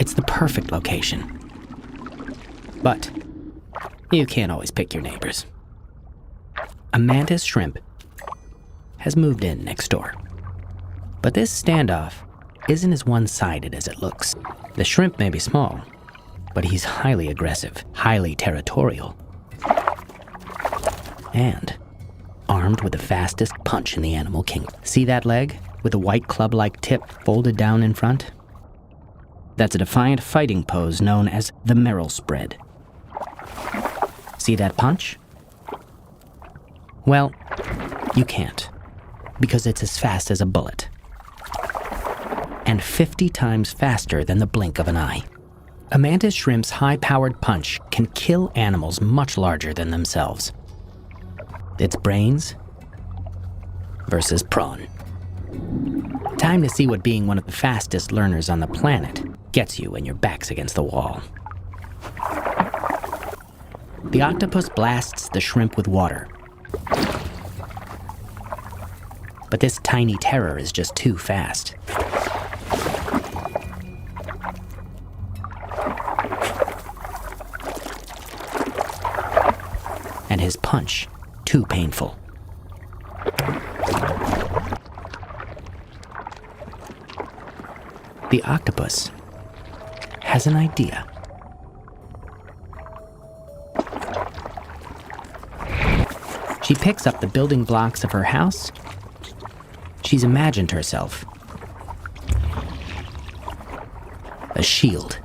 It's the perfect location. But you can't always pick your neighbors. A mantis shrimp has moved in next door. But this standoff isn't as one-sided as it looks. The shrimp may be small, but he's highly aggressive, highly territorial, and armed with the fastest punch in the animal kingdom. See that leg with the white club-like tip folded down in front? That's a defiant fighting pose known as the Merrill spread. See that punch? Well, you can't, because it's as fast as a bullet, and 50 times faster than the blink of an eye. A mantis shrimp's high-powered punch can kill animals much larger than themselves. It's brains versus prawn. Time to see what being one of the fastest learners on the planet gets you when your back's against the wall. The octopus blasts the shrimp with water. But this tiny terror is just too fast. And his punch too painful. The octopus has an idea. She picks up the building blocks of her house. She's imagined herself a shield.